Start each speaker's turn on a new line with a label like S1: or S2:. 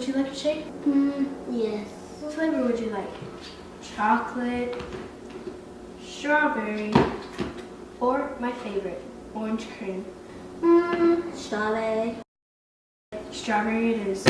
S1: Would you like a shake?
S2: Yes.
S1: What flavor would you like? Chocolate, strawberry, or my favorite, orange cream?
S2: Strawberry.
S1: Strawberry it is.